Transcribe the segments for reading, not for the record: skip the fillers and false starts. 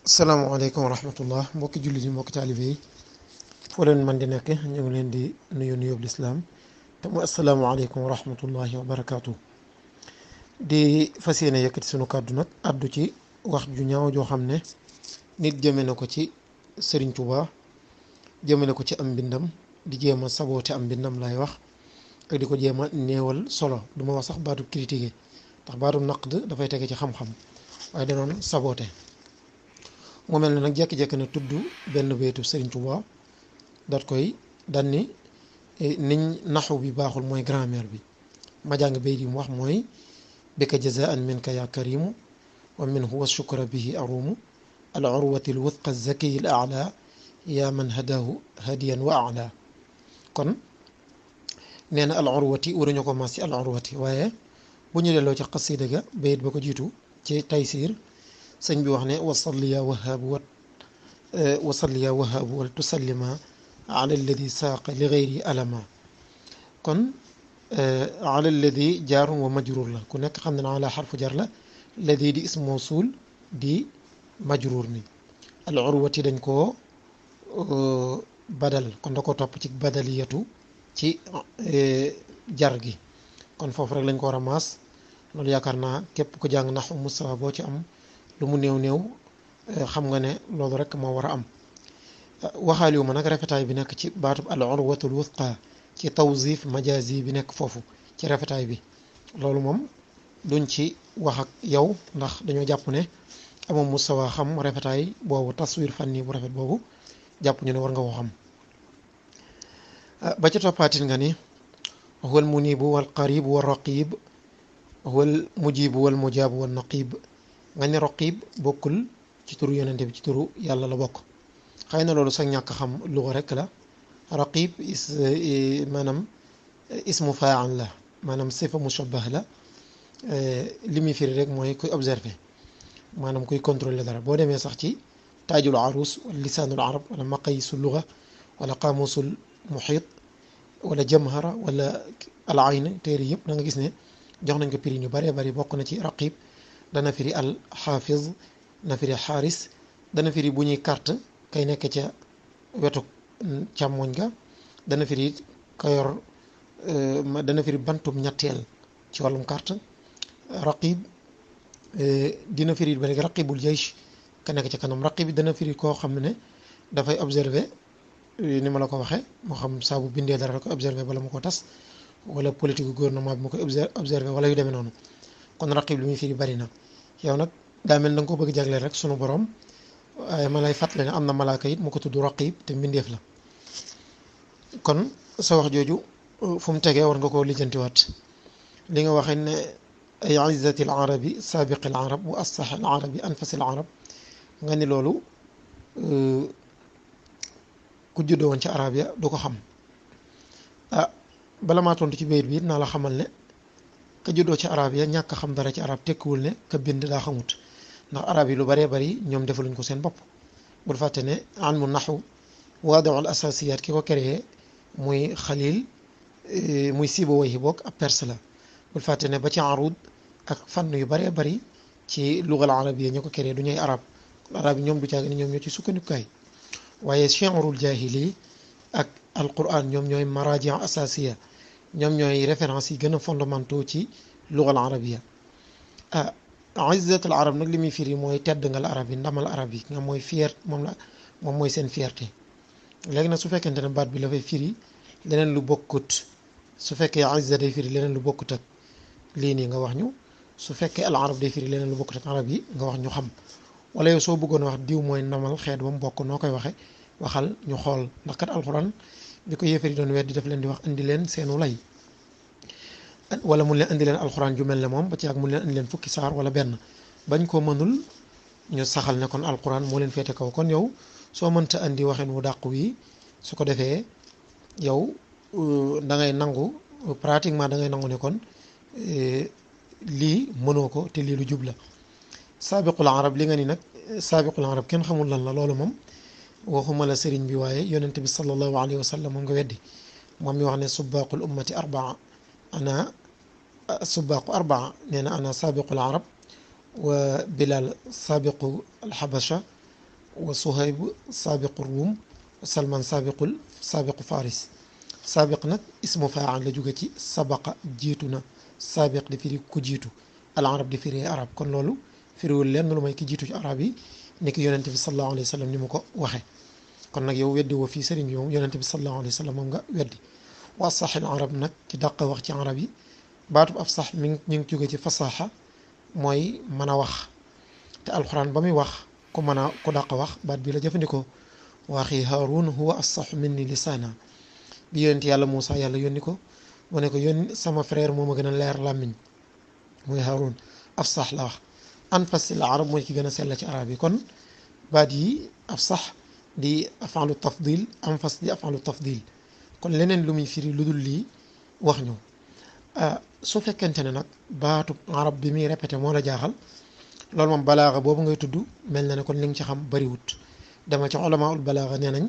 salaamaaleykum wa rahmatullah mbokki jullit yi mbokki taalibe yi foo leen man di nekk ñu ngi leen di nuyu nuyób lislaam te mu asalaamaaleykum wa rahmatullahi wa barakaatu. di fas yéene yëkkati sunu kàddu nag addu ci wax ju ñaaw joo xam ne nit jëme na ko ci Sëriñ Tuubaa jëme na ko ci am mbindam di jéem a saboote am mbindam lay wax ak di ko jéem a néewal solo du ma wax sax baatu critiqué ndax baatu naqd dafay tege ci xam-xam waaye danoon saboote. mu mel ne nag jékki-jékki na tudd benn baytu Sëriñ Tuubaa dat koy dan ni niñ naxu bi baaxul mooy grammaire bi ma jàng bayt yi mu wax mooy bika jazaan minka ya karimu wa minhu wa shukra bihi arumu al urwati al wuthqa zakiyi al a'la ya man hadahu hadiyan wa a'la. kon nee na al urwati waruñu ko mas ci al urwati waaye bu ñu delloo ci xasida ga bayit ba ko jiitu ci Taysiir sëñ bi wax ne wasalli ya wahaabu wal tusallima ala alladi saaqa li gayri alama. kon ala alladi jaarun wa majruur la ku nekk xam ne na ala xarfu jar la alladi di ism mawsul di majruur ni al urwati dañ koo badal kon da ko topp ci badaliyatu ci jar gi kon foofu rek lañ ko war a maas loolu yaakaar naa képp ku jàng naxu mustawa boo ci am lu mu néew néew xam nga ne loolu rek moo war a am. waxaaliwu ma nag rafetaay bi nekk ci baatub al urwatul wuthqa ci tawzif majazi bi nekk foofu ci rafetaay bi loolu moom duñ ci wax ak yow ndax dañoo jàpp ne amoon mustawa xam rafetaay boobu taswir fanni bu rafet boobu jàpp ñu ne war nga ko xam. ba ci toppaatin nga ni huwa al munibu wal qarib wal raqib huwa al mujibu wal mujabu wal naqib nga ne raqib bokkul ci turu yonente bi ci turu yàlla la bokk xëy na loolu sax ñàkk xam luga rek la. raqib maanaam ismu faa'il la maanaam sifa mushabbah la li muy firi rek mooy kuy observer maanaam kuy contrôler dara boo demee sax ci taajul arus wala lisaanul arab wala maqayisul luga wala qaamusul muhit wala jamhara wala al ayn téere yëpp da nga gis ne jox nañ ko prix ñu bëree bëri bokk na ci raqib dana firi al xaafiz dana firi xaaris dana firi bu ñuy carte kay nekk ca wetu càmmoñ ga dana firi ka yor dana firi bantum ñetteel ci wàllum carte. raqib dina firi ba léegi raqibul jaysh ka nekk ca kanam raqib dana firi koo xam ne dafay observer ni ma la ko waxee moo xam saa bu bindee dara da koy observer bala mu ko tas wala politique gouvernement bi mu koy observer wala yu demee noonu kon raqib li muy firi bari na. yow nag daa mel da nga ko bëgg jagleel rek sunu borom waaye ma lay fàttali ne am na malaaka it mu ko tudd raqib te mbindeef la kon sa wax jooju fu mu tegee war nga koo lijjantiwaat li nga waxee ne ay izzati al arabi saabiqi al arab wa assax al arabi anfasi al arab nga ni loolu ku juddoo woon ci arab ya du ko xam. bala maa tontu ci bayit bi naa la xamal ne ka juddoo ci arab ya ñàkk xam dara ci arab tekkiwul ne ka bind daa xamut ndax arab yi lu bëree bëri ñoom defaluñ ko seen bopp. bul fàtte ne ilmu naxu waadiul asasiyaat ki ko créé muy xalil muy Sibawayhi bokk ab perse la. bul fàtte ne ba ci arud ak fànn yu bëree bëri ci lugal arabiyya ñoo ko créé du ñuy arab arab yi ñoom du caagi ne ñoom ñoo ci sukkandikukaay waaye shi'rul jahili ak alquran ñoom ñooy maraji asasiya ñoom ñooy référence yi gën a fondamentaux ci lugal arabiyya. izzatul arab nag li muy firi mooy tedd nga la arab yi ndamal arab yi nga mooy fier moom mooy seen fierté. léegi nag su fekkente ne baat bi la fay firi leneen lu bokkut su fekkee izza day firi leneen lu bokkut ak lii nii nga wax ñu su fekkee al arab day firi leneen lu bokkut ak arab yi nga wax ñu xam wala yow soo bëggoon wax diw mooy ndamal xeet ba mu bokk noo koy waxe waxal ñu xool ndax kat alxuraan bi ko yéefari doon weddi daf leen di wax indi leen seenu lay wala mun leen indi leen alxuraan ju mel ne moom ba ci ak mun leen indi leen fukki saar wala benn bañ ko mënul ñu saxal ne kon alxuraan moo leen féete kaw. kon yow soo mënta andi waxin wu dàqu wi su ko defee yow da ngay nangu pratiquement da ngay nangu ne kon lii mënoo ko te lii lu jub la. saabiqul arab li nga ni nag saabiqul arab kenn xamul lan la loolu moom waxuma la sëriñ bi waaye yonent bi sallallahu alayhi wa sallam moom nga weddi moom mi wax ne subaqul ummati arbaa ana subaqu nee na ana saabiqul arab wa Bilal sabiqu alxabasha wa Suhayb saabiqu Ruum Salman saabiqu Faris. saabiq nag ismu faa'il la jóge ci sabaqa jiitu na saabiq di firi ku jiitu al arab di firi arab kon loolu firiwul lenn lu may ki jiitu ci arab yi ni ki yonente bi sallallahu alayhi wa sallam ni mu ko waxe kon nag yow weddi woo fii sëriñ bi moom yonente bi sallallahu alayhi wa sallam moom nga weddi wa saxil arab nag ci dàq wax ci arab yi baatub af sax mi ngi jóge ci fasaxa mooy mën a wax te alxuraan ba muy wax ku mën a ku dàq wax baat bi la jëfandikoo waxi Haarun huwa afsaxu minni lisaana bi yonent yàlla Moussa yàlla yónni ko mu ne ko yónni sama frère moo ma gën a leer làmmiñ muy Haarun afsax la wax anfasil arab mooy ki gën a sell ci arab yi kon baat yi afsax di afalu tafdil anfas di afalu tafdil kon leneen lu muy firi lu dul lii wax ñu su fekkente ne nag baatu arab bi muy répété moo la jaaxal loolu moom balaaxa boobu ngay tudd mel na ne kon li nga ci xam bariwut dama ci ulamaul balaaxa nee nañ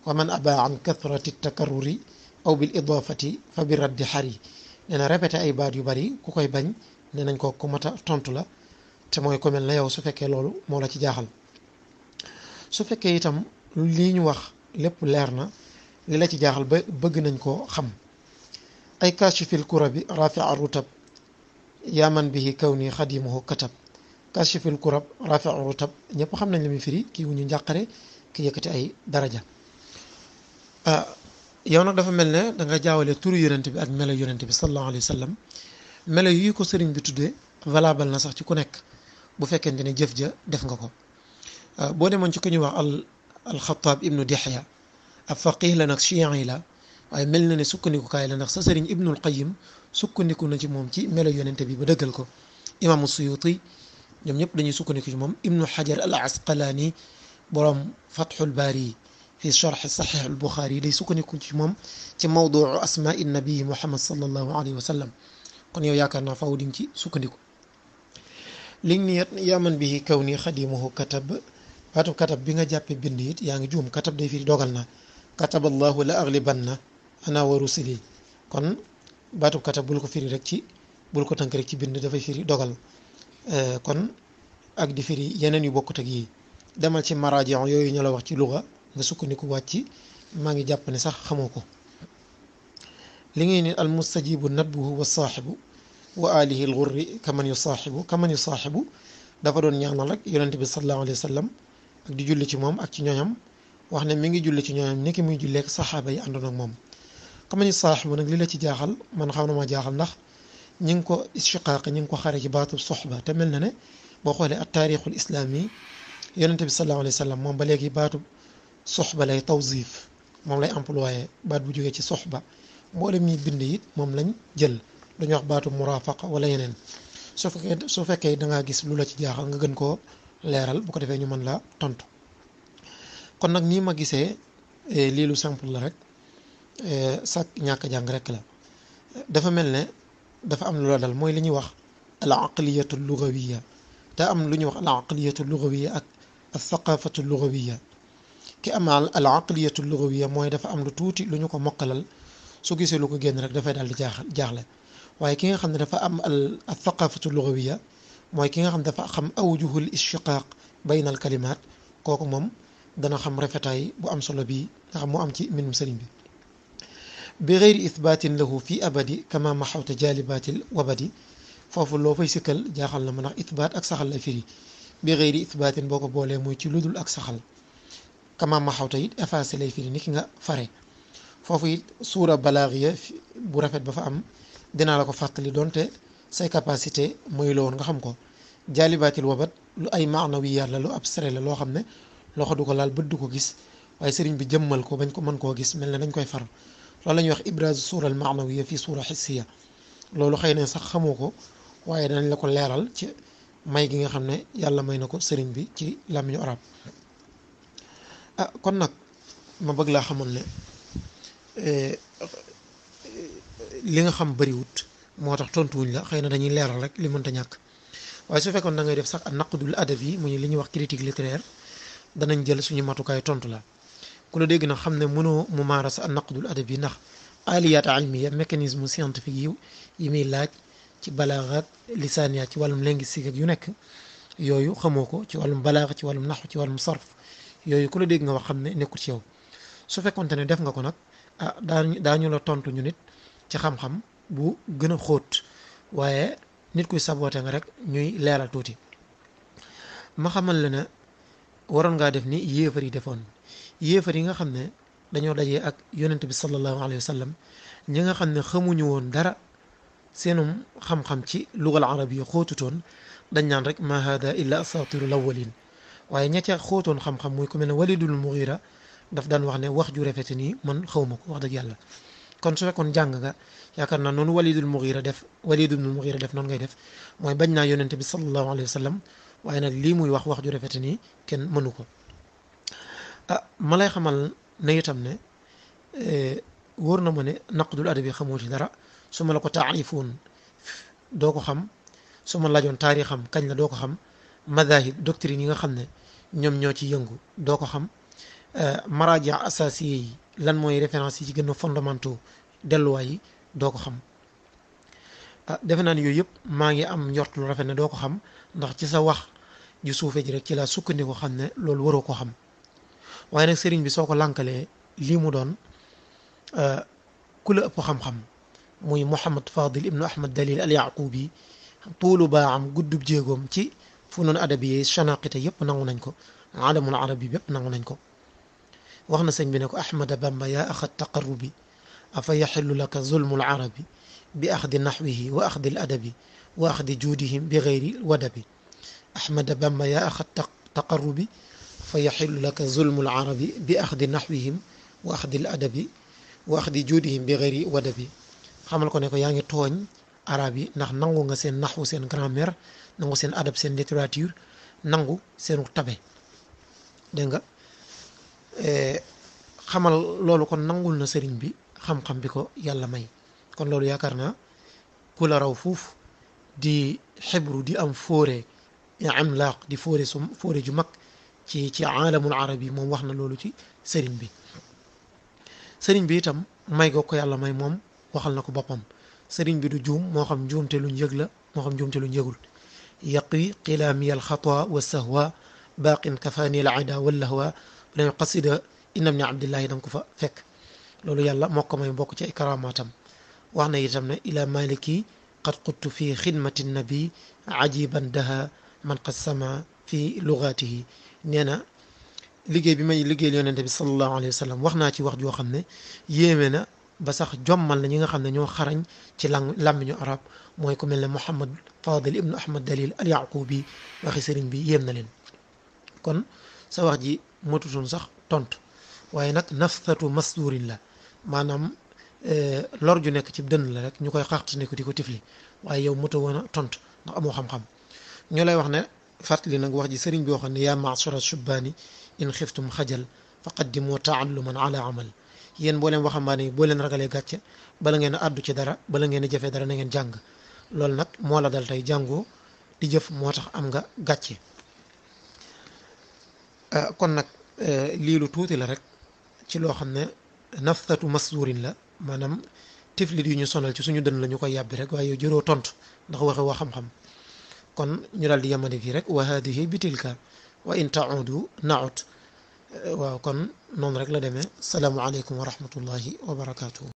wa man aba an kathrati takarruri aw bil idafati fa bi raddi xari nee na répété ay baat yu bari ku koy bañ nee nañ ko ku mat a tontu la te mooy ko mel na yow su fekkee loolu moo la ci jaaxal su fekkee itam lii ñu wax lépp leer na li la ci jaaxal ba bëgg nañ koo xam ay kashifil kurabi rafia rutab yaman bihi kawni xadimuhu katab kashifil kurab rafia rutab ñëpp xam nañ li muy firi kii wu ñu njàqare ki yëkkati ay daraja yow nag dafa mel ne da nga jaawale turu yonent bi ak melo yonent bi sallallahu alayhi wa sallam melo yi ko sëriñ bi tuddee valable na sax ci ku nekk bu fekkente ne jëf ja def nga ko boo demoon ci ku ñuy wax alxataab ibnu dihya ab faqih la nag chiyan yi la waaye mel na ne sukkandikukaay la ndax sa sëriñ ibnul qayim sukkandiku na ci moom ci melo yonent bi ba dëggal ko imaamu suyuti ñoom ñëpp dañuy sukkandiku ci moom ibnu xajar al asqalaani borom fatxul baari fi charx saxiix al buxaari day sukkandiku ci moom ci mawduu asmaai nabii muhammad sallallahu alayhi wa sallam kon yow yaakaar naa faaw di nga ci sukkandiku li ni yaman bi kaw ni xadimuhu katab baatu katab bi nga jàppee bind it yaa ngi juum katab day firi dogal na katab allahu la aglibanna ana wa rusuli kon baatu katab bul ko firi rek ci bul ko tënk rek ci bind dafay firi dogal kon ak di firi yeneen yu bokkut ak yi demal ci maraaji yooyu ñu la wax ci luga nga sukkandiku wàcc maa ngi jàpp ne sax xamoo ko li ngay ne al mustajibu nadbuhu wa saaxibu wa alihi al ghurri kaman yu saaxibu dafa doon ñaanal rek yonente bi sallallahu alayhi wa sallam ak di julli ci moom ak ci ñooñam wax ne mi ngi julli ci ñooñam ni ki muy julleek saxaaba yi àndoon ak moom kaman yu saaxibu nag li la ci jaaxal man xam na ma jaaxal ndax ñi ngi ko istiqaaq ñi ngi ko xare ci baatu soxba te mel na ne boo xoolee ak taarixul islaami yonente bi sallallahu alayhi wa sallam moom ba léegi baatu soxba lay tawzif moom lay employé baat bu jógee ci soxba mboolem ñi bind it moom lañ jël dañu wax baatu murafaqa wala yeneen su fekkee da ngaa gis lu la ci jaaxal nga gën koo leeral bu ko defee ñu mën la tontu kon nag nii ma gisee lii lu simple la rek sax ñàkk jàng rek la dafa mel ne dafa am lu la dal mooy li ñuy wax al aqliyatu lugawiya te am lu ñuy wax al aqliyatu lugawiya ak al thaqafatu lugawiya ki am al aqliyatu lugawiya mooy dafa am lu tuuti lu ñu ko mokkalal su gisee lu ko génn rek dafay daal di jaaxle waaye ki nga xam ne dafa am al thaqafatu lugawiya mooy ki nga xam ne dafa xam awjuhul ishtiqaq bayna al kalimat kooku moom dana xam rafetaay bu am solo bi nga xam moo am ci mbindum sëriñ bi bi geyri ithbatin lahu fi abadi kama maxawta jalibatil wabadi foofu loo fay sikkal jaaxal na ma ndax ithbaat ak saxal la firi bi geyri ithbatin boo ko boolee mooy ci ludul ak saxal kama maxawta it effacé lay firi ni ki nga fare foofu it suura balaaxiya bu rafet ba fa am dinaa la ko fàttali donte say capacité mooy la woon nga xam ko jaalibaatil wabat lu ay maanawiyaat la lu abstrait la loo xam ne loxo du ko laal bët du ko gis waaye sëriñ bi jëmmal ko bañ ko mën koo gis mel ne dañ koy far loolu la ñuy wax ibrazu suura al maanawiya fii suura xissiya loolu xëy na sax xamoo ko waaye danañ la ko leeral ci may gi nga xam ne yàlla may na ko sëriñ bi ci làmmiñu arab kon nag ma bëgg laa xamal ne li nga xam bariwut moo tax tontuwuñ la xëy na dañuy leeral rek li mënta ñàkk waaye su fekkoon da ngay def sax ak naqdul adab yi mu li ñuy wax critique littéraire danañ jël suñu matukaay tontu la ku la dégg nag xam ne mënoo mu maaras ak naqdul adab yi ndax aliyaat almiya mécanisme scientifique yi muy laaj ci balaaxaat lisaaniyaat ci wàllum linguistique ak yu nekk yooyu xamoo ko ci wàllum balaaxa ci wàllum naxu ci wàllum sarf yooyu ku la dégg nga wax xam ne nekkul ci yow. su fekkonte ne def nga ko nag daañu la tontu ñu nit ci xam-xam bu gën a xóot, waaye nit kuy saboote nga rek ñuy leeral tuuti. ma xamal la ne waroon ngaa def ni yéefar yi defoon. yéefar yi nga xam ne dañoo dajee ak yonent bi sallallahu alayhi wa sallam, ñi nga xam ne xamuñu woon dara, seenum xam-xam ci lugal arabiya xóotutoon, dañ naan rek ma hada illa asatirul awwalin. waaye ña ca xóotoon xam-xam muy ku mel ne walidul mughira daf daan wax ne wax ju rafet nii man xawma ko wax dëgg yàlla. kon su fekkoon jàng nga, yaakaar naa noonu walidul mughira def noonu ngay def, mooy bañ naa yonent bi sallallahu alayhi wa sallam, waaye nag lii muy wax ju rafet nii kenn mënu ko. ma lay xamal ne itam ne wóor na ma ne naqdul adabi xamoo ci dara. su ma la ko taarifoon doo ko xam, su ma laajoon taarixam kañ la doo ko xam, madahib doctrine yi nga xam ne ñoom ñoo ci yëngu doo ko xam, maraaji asasiye yi lan mooy référence yi ci gën a fondamentaux delluwaay yi doo ko xam. defe naa ne yooyu yëpp maa ngi am njort lu rafet ne doo ko xam, ndax ci sa wax ju suufee ji rek ci la sukkandiku xam ne loolu waroo ko xam. waaye nag sëriñ bi soo ko lànkalee lii mu doon ku la ëpp xam-xam muy Mouhamad Fadil ibnu Ahmad Dalil al Yaqubi, tuulu baam guddub jéegoom ci funoon adabiyee chanaqite yëpp nangu nañ ko, alamul arabi yëpp nangu nañ ko. wax na sëñ bi ne ko Ahmada Bamba yaa axad taqarrubi afa yaxillu laka zulmul arabi bi axdi naxwihi wa axdi al adabi wa axdi juudihim bi gayri wadabi. Ahmada Bamba yaa axad taqarrubi fa yaxillu laka zulmul arabi bi axdi naxwihim wa axdi al adabi wa axdi juudihim bi gayri wadabi. xamal ko ne ko yaa ngi tooñ arab yi ndax nangu nga seen naxwu, seen grammaire, nangu seen adab, seen littérature, nangu seenu tabe. dégg nga xamal loolu kon nangul na sëriñ bi xam-xam bi ko yàlla may. kon loolu yaakaar naa ku la raw fuuf di xibru di am fóore imlaaq di fóore ju mag ci aalamul arabi moom wax na loolu ci sëriñ bi. sëriñ bi itam may goo ko yàlla may moom waxal na ko boppam. sëriñ bi du juum, moo xam njuumte luñ yëg la moo xam njuumte luñ yëgul. yaqwi qilaami al xata wa sahwa baaqin kafaani al ada wallahwa lañu qasida inam ni abdillahi da nga ko fa fekk. loolu yàlla moo ko may bokk ci ay karamaatam. wax na itam ne ila maliki qad quttu fi xidmati nabi ajiban daha man qad sama fi lugatihi. nee na liggéey bi may liggéeyal yonente bi sallallahu alayhi wa sallam wax naa ci wax joo xam ne yéeme na ba sax jommal na ñi nga xam ne ñoo xarañ ci làmmiñu arab, mooy ku mel ne Mouhamad Fadil ibnu Ahmad Dalil al Yaqubi. waxi sëriñ bi yéem na leen. kon sa wax ji matutoon sax tontu, waaye nag nafsatu masdurin la, maanaam lor ju nekk ci dënn la rek ñu koy xaxti ne ko di ko tifli, waaye yow moto woon a tontu ndax amoo xam-xam. ñu lay wax ne fàttali nag wax ji sëriñ bi waxoon ne yaa maasara shubbaani in xiftum xajal faqaddimu taalluman ala amal. yéen boo leen waxambaane yi boo leen ragalee gàcce, bala ngeen a àddu ci dara, bala ngeen a jëfee dara na ngeen jàng. loolu nag moo la dal tey jàngoo di jëf, moo tax am nga gàcce. kon nag lii lu tuuti la rek ci loo xam ne nafsatu masdurin la, maanaam tiflit yu ñu sonal ci suñu dën la ñu koy yàbbi rek, waaye yow jëroo tontu ndax waxe waa xam-xam. kon ñu daal di yemandi fii rek wa hadihi bitilka wa in taudu naut. waaw kon noonu rek la demee. salaamu aleykum wa rahmatullahi wa barakaatuhu.